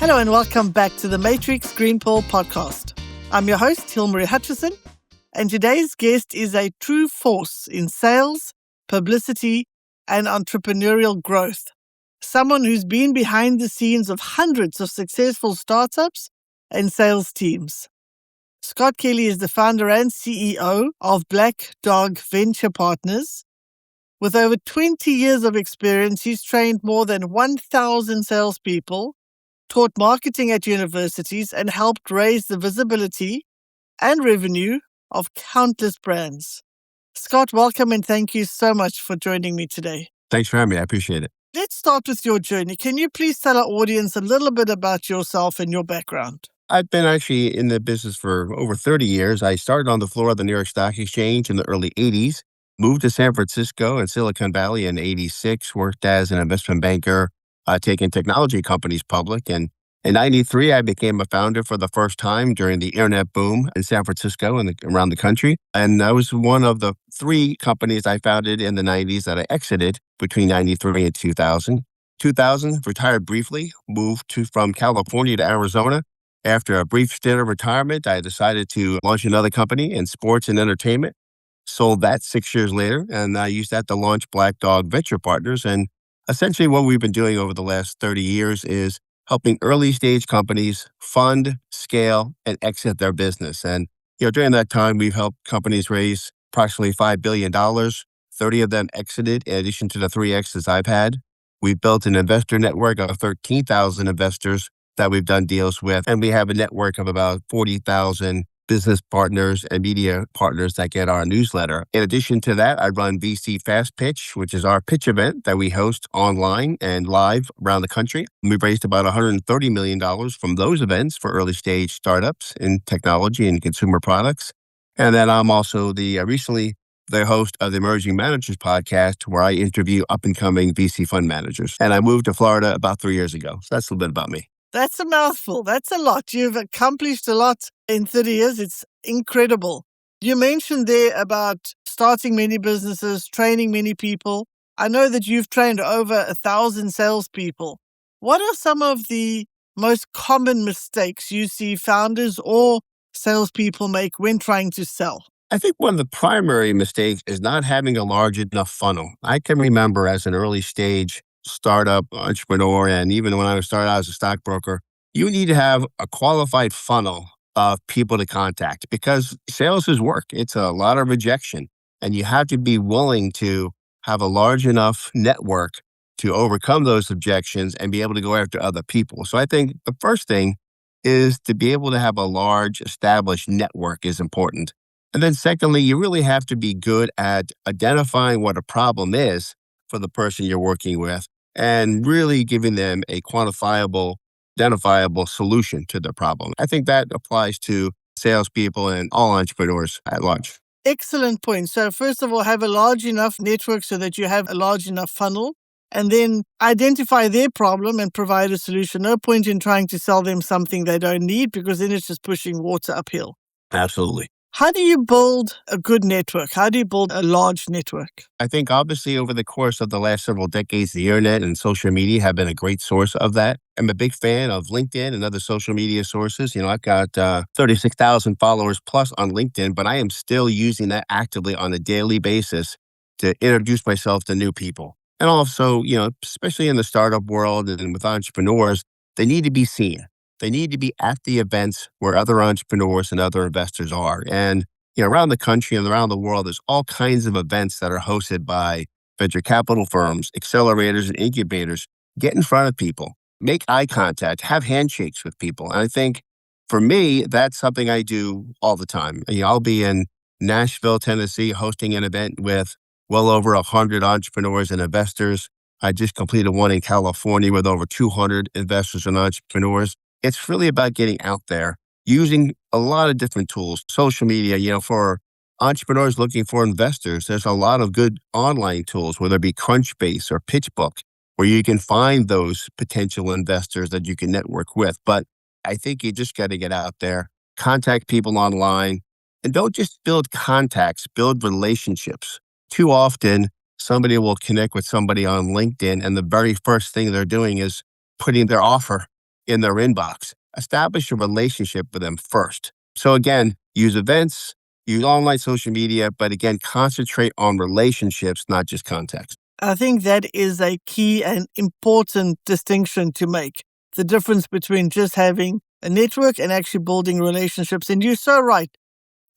Hello and welcome back to the Matrix Green Pill podcast. I'm your host, Hilmarie Hutchison, and today's guest is a true force in sales, publicity, and entrepreneurial growth. Someone who's been behind the scenes of hundreds of successful startups and sales teams. Scott Kelly is the founder and CEO of Black Dog Venture Partners. With over 20 years of experience, he's trained more than 1,000 salespeople, taught marketing at universities, and helped raise the visibility and revenue of countless brands. Scott, welcome and thank you so much for joining me today. Thanks for having me. I appreciate it. Let's start with your journey. Can you please tell our audience a little bit about yourself and your background? I've been actually in the business for over 30 years. I started on the floor of the New York Stock Exchange in the early 80s, moved to San Francisco and Silicon Valley in 86, worked as an investment banker, taking technology companies public. And in 93, I became a founder for the first time during the internet boom in San Francisco and around the country. And I was one of the 3 companies I founded in the 90s that I exited between 93 and 2000. 2000, retired briefly, moved from California to Arizona. After a brief stint of retirement, I decided to launch another company in sports and entertainment. Sold that 6 years later, and I used that to launch Black Dog Venture Partners. And essentially what we've been doing over the last 30 years is helping early stage companies fund, scale, and exit their business. And during that time, we've helped companies raise approximately $5 billion. 30 of them exited in addition to the 3 exits I've had. We've built an investor network of 13,000 investors that we've done deals with. And we have a network of about 40,000 business partners and media partners that get our newsletter. In addition to that, I run VC Fast Pitch, which is our pitch event that we host online and live around the country. We've raised about $130 million from those events for early stage startups in technology and consumer products. And then I'm also recently the host of the Emerging Managers podcast, where I interview up-and-coming VC fund managers. And I moved to Florida about 3 years ago. So that's a little bit about me. That's a mouthful. That's a lot. You've accomplished a lot in 30 years. It's incredible. You mentioned there about starting many businesses, training many people. I know that you've trained over 1,000 salespeople. What are some of the most common mistakes you see founders or salespeople make when trying to sell? I think one of the primary mistakes is not having a large enough funnel. I can remember as an early stage startup entrepreneur, and even when I started out as a stockbroker, you need to have a qualified funnel of people to contact because sales is work. It's a lot of rejection, and you have to be willing to have a large enough network to overcome those objections and be able to go after other people. So I think the first thing is to be able to have a large established network is important. And then secondly, you really have to be good at identifying what a problem is for the person you're working with and really giving them a quantifiable, identifiable solution to the problem. I think that applies to salespeople and all entrepreneurs at large. Excellent point. So first of all, have a large enough network so that you have a large enough funnel, and then identify their problem and provide a solution. No point in trying to sell them something they don't need because then it's just pushing water uphill. Absolutely. How do you build a good network? How do you build a large network? I think obviously over the course of the last several decades, the internet and social media have been a great source of that. I'm a big fan of LinkedIn and other social media sources. I've got 36,000 followers plus on LinkedIn, but I am still using that actively on a daily basis to introduce myself to new people. And also, especially in the startup world and with entrepreneurs, they need to be seen. They need to be at the events where other entrepreneurs and other investors are. And around the country and around the world, there's all kinds of events that are hosted by venture capital firms, accelerators, and incubators. Get in front of people, make eye contact, have handshakes with people. And I think for me, that's something I do all the time. I'll be in Nashville, Tennessee, hosting an event with well over 100 entrepreneurs and investors. I just completed one in California with over 200 investors and entrepreneurs. It's really about getting out there, using a lot of different tools. Social media, for entrepreneurs looking for investors, there's a lot of good online tools, whether it be Crunchbase or PitchBook, where you can find those potential investors that you can network with. But I think you just got to get out there, contact people online, and don't just build contacts, build relationships. Too often, somebody will connect with somebody on LinkedIn, and the very first thing they're doing is putting their offer in their inbox. Establish a relationship with them first. So again, use events, use online social media, but again, concentrate on relationships, not just context. I think that is a key and important distinction to make. The difference between just having a network and actually building relationships. And you're so right.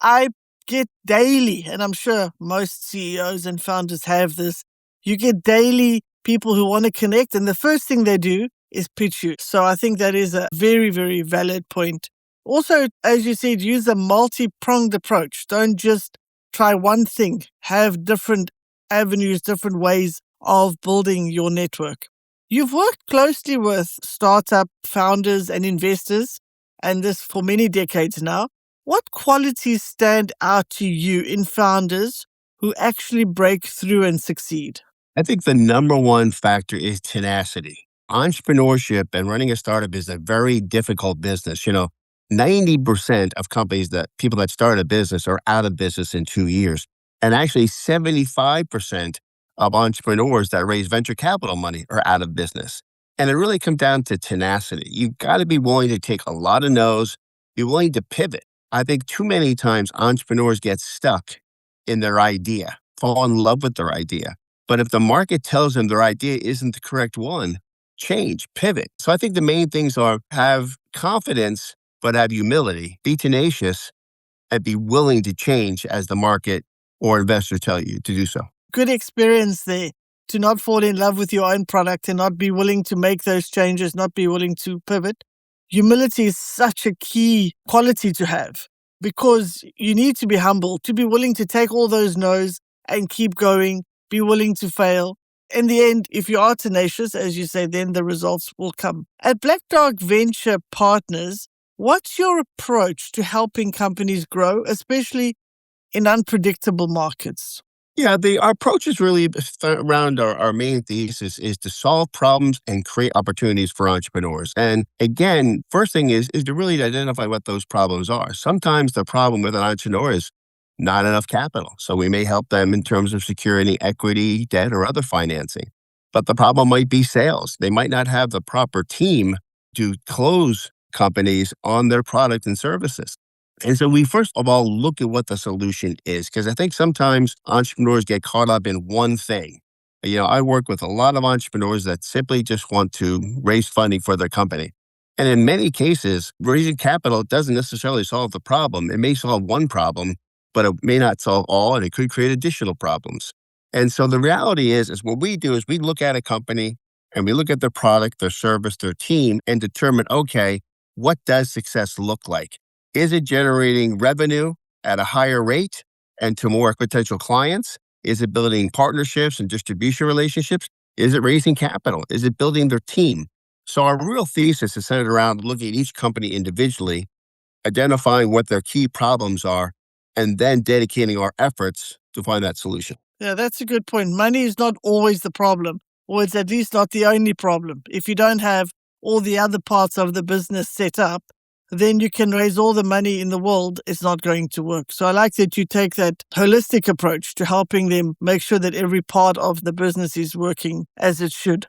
I get daily, and I'm sure most CEOs and founders have this, you get daily people who want to connect, and the first thing they do is pitch you. So I think that is a very, very valid point. Also, as you said, use a multi-pronged approach. Don't just try one thing. Have different avenues, different ways of building your network. You've worked closely with startup founders and investors, and this for many decades now. What qualities stand out to you in founders who actually break through and succeed? I think the number one factor is tenacity. Entrepreneurship and running a startup is a very difficult business. 90% of people that start a business are out of business in 2 years. And actually 75% of entrepreneurs that raise venture capital money are out of business. And it really comes down to tenacity. You've got to be willing to take a lot of no's, be willing to pivot. I think too many times entrepreneurs get stuck in their idea, fall in love with their idea. But if the market tells them their idea isn't the correct one, change, pivot. So I think the main things are have confidence, but have humility, be tenacious, and be willing to change as the market or investors tell you to do so. Good experience there. To not fall in love with your own product and not be willing to make those changes, not be willing to pivot. Humility is such a key quality to have because you need to be humble, to be willing to take all those no's and keep going, be willing to fail. In the end, if you are tenacious, as you say, then the results will come. At Black Dog Venture Partners, what's your approach to helping companies grow, especially in unpredictable markets? Yeah, our approach is really around our main thesis is to solve problems and create opportunities for entrepreneurs. And again, first thing is to really identify what those problems are. Sometimes the problem with an entrepreneur is not enough capital. So we may help them in terms of securing equity, debt, or other financing. But the problem might be sales. They might not have the proper team to close companies on their product and services. And so we first of all look at what the solution is, because I think sometimes entrepreneurs get caught up in one thing. I work with a lot of entrepreneurs that simply just want to raise funding for their company. And in many cases, raising capital doesn't necessarily solve the problem. It may solve one problem, but it may not solve all, and it could create additional problems. And so the reality is what we do is we look at a company and we look at their product, their service, their team, and determine, okay, what does success look like? Is it generating revenue at a higher rate and to more potential clients? Is it building partnerships and distribution relationships? Is it raising capital? Is it building their team? So our real thesis is centered around looking at each company individually, identifying what their key problems are, and then dedicating our efforts to find that solution. Yeah, that's a good point. Money is not always the problem, or it's at least not the only problem. If you don't have all the other parts of the business set up, then you can raise all the money in the world. It's not going to work. So I like that you take that holistic approach to helping them make sure that every part of the business is working as it should.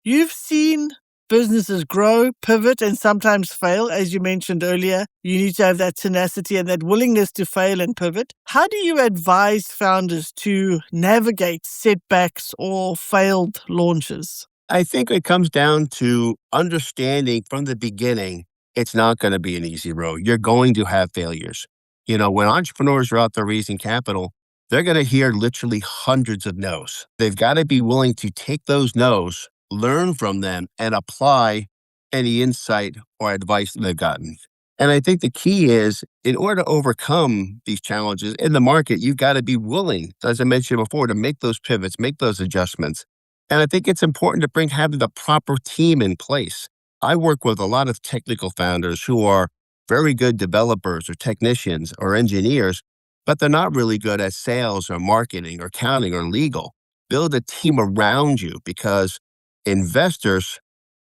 You've seen businesses grow, pivot, and sometimes fail. As you mentioned earlier, you need to have that tenacity and that willingness to fail and pivot. How do you advise founders to navigate setbacks or failed launches? I think it comes down to understanding from the beginning it's not going to be an easy road. You're going to have failures. When entrepreneurs are out there raising capital, they're going to hear literally hundreds of no's. They've got to be willing to take those no's, learn from them, and apply any insight or advice that they've gotten. And I think the key is, in order to overcome these challenges in the market, you've got to be willing, as I mentioned before, to make those pivots, make those adjustments. And I think it's important to having the proper team in place. I work with a lot of technical founders who are very good developers or technicians or engineers, but they're not really good at sales or marketing or accounting or legal. Build a team around you, because investors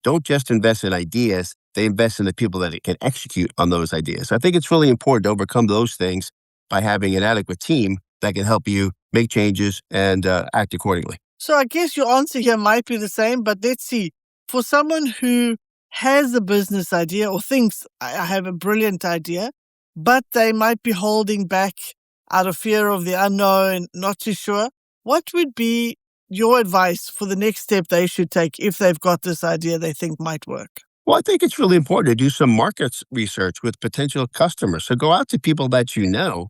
don't just invest in ideas, they invest in the people that can execute on those ideas. I think it's really important to overcome those things by having an adequate team that can help you make changes and act accordingly. So I guess your answer here might be the same, but let's see. For someone who has a business idea or thinks I have a brilliant idea, but they might be holding back out of fear of the unknown, not too sure. What would be your advice for the next step they should take if they've got this idea they think might work? Well, I think it's really important to do some market research with potential customers. So go out to people that you know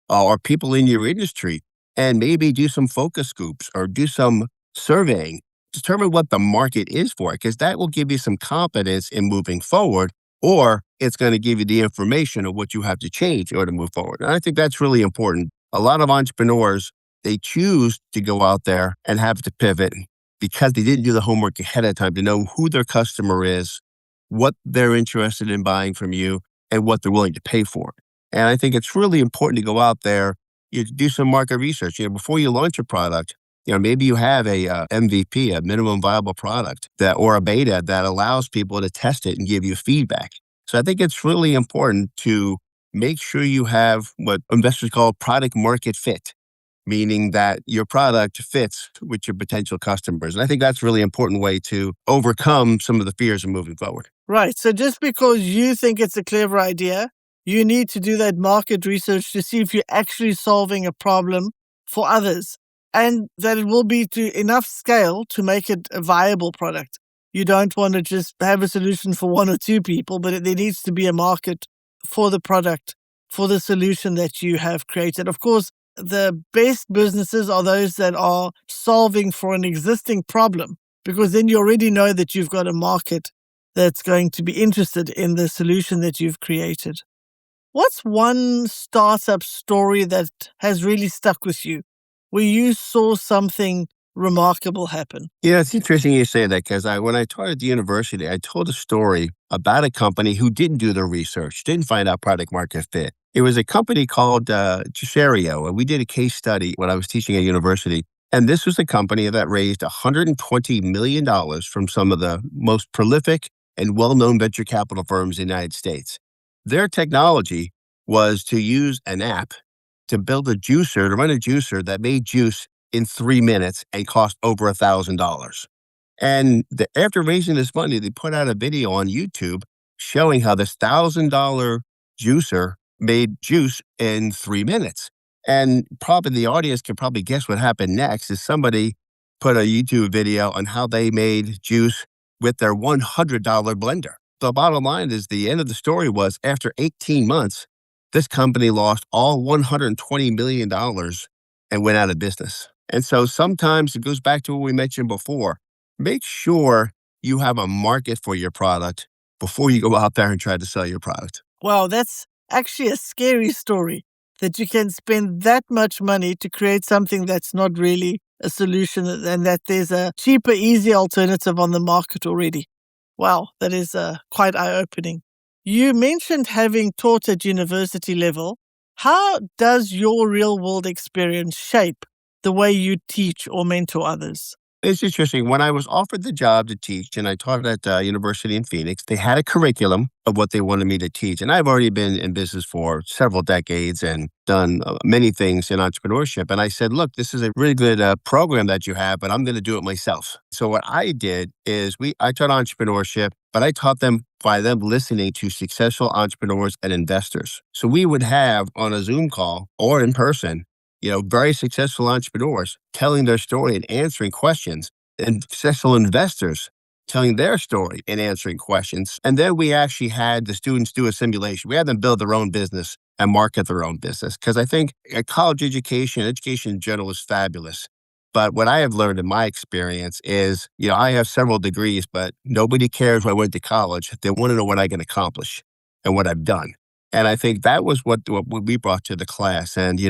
or people in your industry and maybe do some focus groups or do some surveying. Determine what the market is for it, because that will give you some confidence in moving forward, or it's going to give you the information of what you have to change in order to move forward. And I think that's really important. A lot of entrepreneurs, they choose to go out there and have to pivot because they didn't do the homework ahead of time to know who their customer is, what they're interested in buying from you, and what they're willing to pay for it. And I think it's really important to go out there, you do some market research. Before you launch a product, maybe you have a MVP, a minimum viable product, or a beta that allows people to test it and give you feedback. So I think it's really important to make sure you have what investors call product market fit, meaning that your product fits with your potential customers. And I think that's a really important way to overcome some of the fears of moving forward. Right. So just because you think it's a clever idea, you need to do that market research to see if you're actually solving a problem for others and that it will be to enough scale to make it a viable product. You don't want to just have a solution for one or two people, but there needs to be a market for the product, for the solution that you have created. Of course, the best businesses are those that are solving for an existing problem, because then you already know that you've got a market that's going to be interested in the solution that you've created. What's one startup story that has really stuck with you, where you saw something remarkable happen? Yeah, it's interesting you say that because when I taught at the university, I told a story about a company who didn't do their research, didn't find out product market fit. It was a company called Cesario, and we did a case study when I was teaching at university. And this was a company that raised $120 million from some of the most prolific and well-known venture capital firms in the United States. Their technology was to use an app to build a juicer, to run a juicer that made juice in 3 minutes and cost over $1,000. And after raising this money, they put out a video on YouTube showing how this $1,000 juicer made juice in 3 minutes. And probably the audience can probably guess what happened next is somebody put a YouTube video on how they made juice with their $100 blender. The bottom line is the end of the story was after 18 months, this company lost all $120 million and went out of business. And so sometimes it goes back to what we mentioned before. Make sure you have a market for your product before you go out there and try to sell your product. Wow, that's actually a scary story, that you can spend that much money to create something that's not really a solution and that there's a cheaper, easy alternative on the market already. Wow, that is quite eye-opening. You mentioned having taught at university level. How does your real-world experience shape the way you teach or mentor others? It's interesting. When I was offered the job to teach, and I taught at a university in Phoenix, they had a curriculum of what they wanted me to teach. And I've already been in business for several decades and done many things in entrepreneurship. And I said, look, this is a really good program that you have, but I'm going to do it myself. So what I did is I taught entrepreneurship, but I taught them by them listening to successful entrepreneurs and investors. So we would have on a Zoom call or in person, very successful entrepreneurs telling their story and answering questions, and successful investors telling their story and answering questions. And then we actually had the students do a simulation. We had them build their own business and market their own business. Because I think a college education in general is fabulous. But what I have learned in my experience is, I have several degrees, but nobody cares where I went to college. They want to know what I can accomplish and what I've done. And I think that was what we brought to the class. And,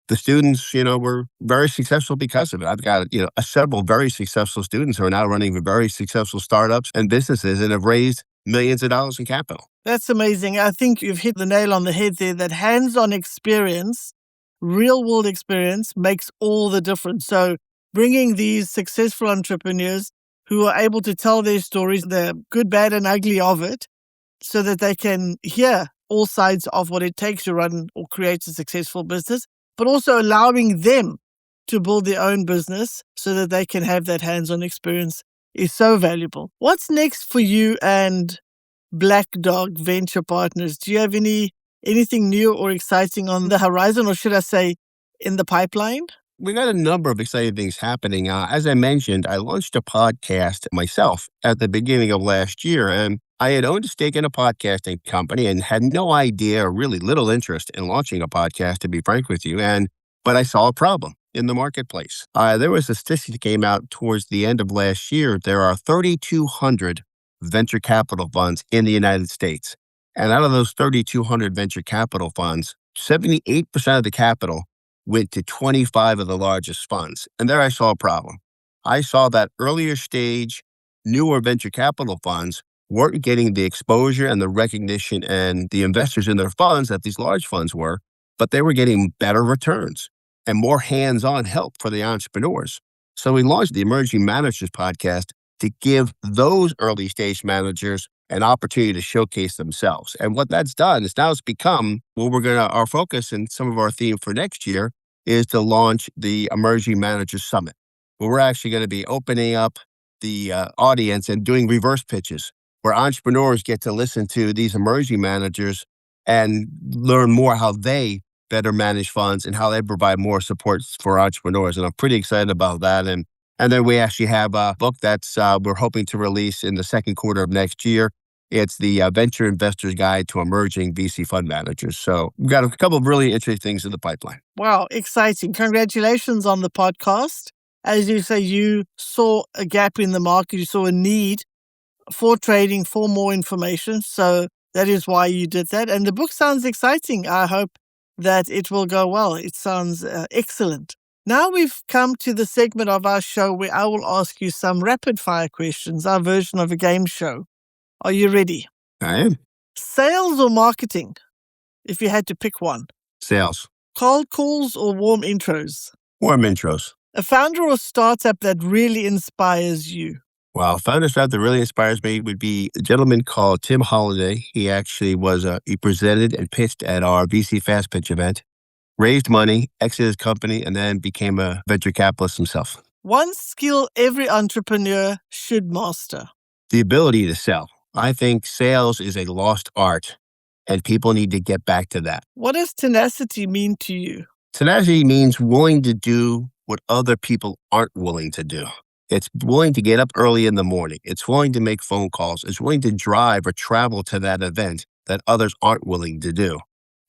the students, were very successful because of it. I've got, several very successful students who are now running very successful startups and businesses and have raised millions of dollars in capital. That's amazing. I think you've hit the nail on the head there, that hands-on experience, real-world experience makes all the difference. So bringing these successful entrepreneurs who are able to tell their stories, the good, bad, and ugly of it, so that they can hear all sides of what it takes to run or create a successful business, but also allowing them to build their own business so that they can have that hands-on experience is so valuable. What's next for you and Black Dog Venture Partners? Do you have anything new or exciting on the horizon, or should I say in the pipeline? We got a number of exciting things happening. As I mentioned, I launched a podcast myself at the beginning of last year, and I had owned a stake in a podcasting company and had no idea or really little interest in launching a podcast, to be frank with you. But I saw a problem in the marketplace. There was a statistic that came out towards the end of last year. There are 3,200 venture capital funds in the United States. And out of those 3,200 venture capital funds, 78% of the capital went to 25 of the largest funds. And there I saw a problem. I saw that earlier stage, newer venture capital funds weren't getting the exposure and the recognition and the investors in their funds that these large funds were, but they were getting better returns and more hands-on help for the entrepreneurs. So we launched the Emerging Managers podcast to give those early stage managers an opportunity to showcase themselves. And what that's done is now it's become our focus and some of our theme for next year is to launch the Emerging Managers Summit, where we're actually going to be opening up the audience and doing reverse pitches, where entrepreneurs get to listen to these emerging managers and learn more how they better manage funds and how they provide more support for entrepreneurs. And I'm pretty excited about that. And then we actually have a book that's we're hoping to release in the second quarter of next year. It's the Venture Investor's Guide to Emerging VC Fund Managers. So we've got a couple of really interesting things in the pipeline. Wow, exciting. Congratulations on the podcast. As you say, you saw a gap in the market. You saw a need for trading, for more information. So that is why you did that. And the book sounds exciting. I hope that it will go well. It sounds excellent. Now we've come to the segment of our show where I will ask you some rapid fire questions, our version of a game show. Are you ready? I am. Sales or marketing, if you had to pick one? Sales. Cold calls or warm intros? Warm intros. A founder or startup that really inspires you? Well, a founder startup that really inspires me would be a gentleman called Tim Holliday. He actually he presented and pitched at our VC Fast Pitch event. Raised money, exited his company, and then became a venture capitalist himself. One skill every entrepreneur should master? The ability to sell. I think sales is a lost art, and people need to get back to that. What does tenacity mean to you? Tenacity means willing to do what other people aren't willing to do. It's willing to get up early in the morning. It's willing to make phone calls. It's willing to drive or travel to that event that others aren't willing to do,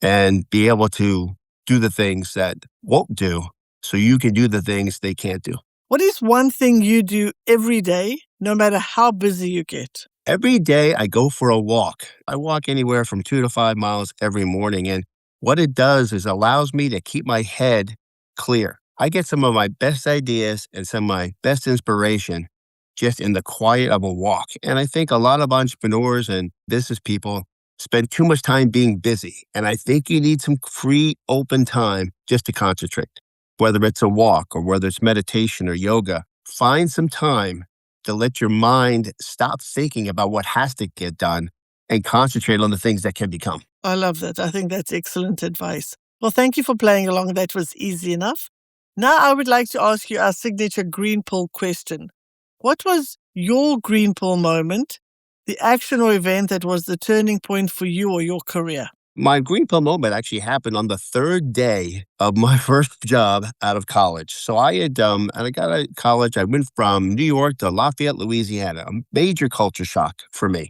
and be able to do the things that won't do so you can do the things they can't do. What is one thing you do every day, no matter how busy you get? Every day I go for a walk. I walk anywhere from 2 to 5 miles every morning. And what it does is allows me to keep my head clear. I get some of my best ideas and some of my best inspiration just in the quiet of a walk. And I think a lot of entrepreneurs and business people spend too much time being busy. And I think you need some free, open time just to concentrate, whether it's a walk or whether it's meditation or yoga. Find some time to let your mind stop thinking about what has to get done and concentrate on the things that can become. I love that. I think that's excellent advice. Well, thank you for playing along. That was easy enough. Now I would like to ask you our signature green pill question. What was your green pill moment, the action or event that was the turning point for you or your career? My green pill moment actually happened on the third day of my first job out of college. So I got out of college. I went from New York to Lafayette, Louisiana, a major culture shock for me.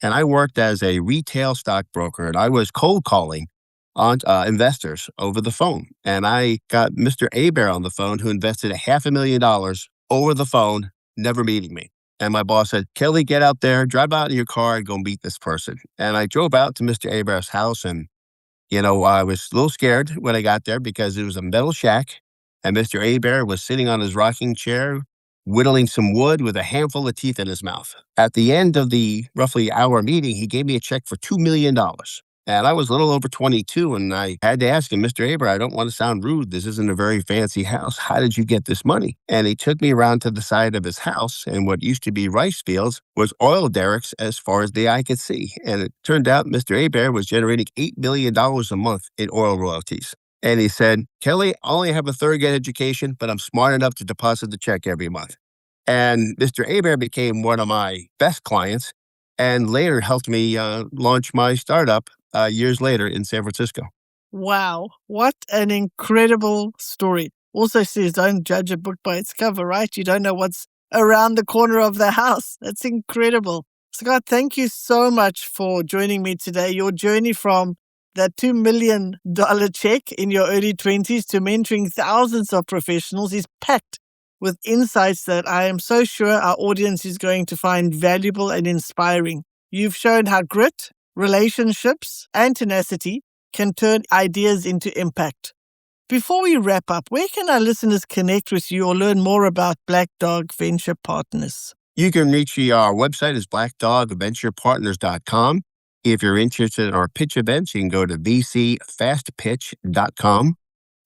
And I worked as a retail stockbroker, and I was cold calling on investors over the phone. And I got Mr. Abear on the phone, who invested $500,000 over the phone, never meeting me. And my boss said, Kelly, get out there, drive out in your car and go meet this person. And I drove out to Mr. Abear's house. And, I was a little scared when I got there because it was a metal shack. And Mr. Abear was sitting on his rocking chair, whittling some wood with a handful of teeth in his mouth. At the end of the roughly hour meeting, he gave me a check for $2 million. And I was a little over 22, and I had to ask him, Mr. Aber, I don't want to sound rude. This isn't a very fancy house. How did you get this money? And he took me around to the side of his house, and what used to be rice fields was oil derricks as far as the eye could see. And it turned out Mr. Aber was generating $8 million a month in oil royalties. And he said, Kelly, I only have a third grade education, but I'm smart enough to deposit the check every month. And Mr. Abear became one of my best clients and later helped me launch my startup years later in San Francisco. Wow, what an incredible story. Also says don't judge a book by its cover, right? You don't know what's around the corner of the house. That's incredible. Scott, thank you so much for joining me today. Your journey from that $2 million check in your early 20s to mentoring thousands of professionals is packed with insights that I am so sure our audience is going to find valuable and inspiring. You've shown how grit, relationships, and tenacity can turn ideas into impact. Before we wrap up, where can our listeners connect with you or learn more about Black Dog Venture Partners? You can reach me. Our website is blackdogventurepartners.com. If you're interested in our pitch events, you can go to vcfastpitch.com.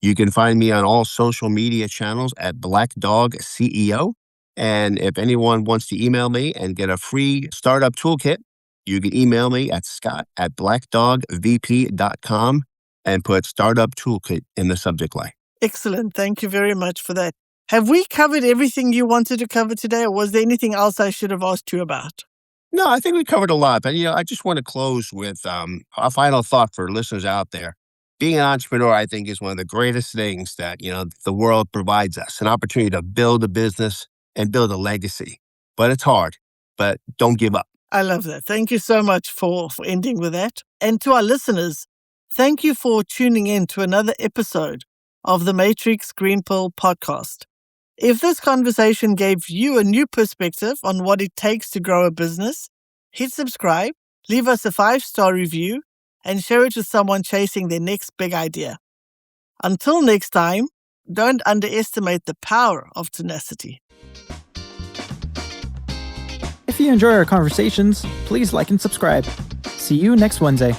You can find me on all social media channels at Black Dog CEO. And if anyone wants to email me and get a free startup toolkit, you can email me at scott@blackdogvp.com and put startup toolkit in the subject line. Excellent. Thank you very much for that. Have we covered everything you wanted to cover today, or was there anything else I should have asked you about? No, I think we covered a lot, but I just want to close with a final thought for listeners out there. Being an entrepreneur, I think, is one of the greatest things that the world provides us, an opportunity to build a business and build a legacy. But it's hard, but don't give up. I love that. Thank you so much for ending with that. And to our listeners, thank you for tuning in to another episode of the Matrix Green Pill podcast. If this conversation gave you a new perspective on what it takes to grow a business, hit subscribe, leave us a 5-star review, and share it with someone chasing their next big idea. Until next time, don't underestimate the power of tenacity. If you enjoy our conversations, please like and subscribe. See you next Wednesday.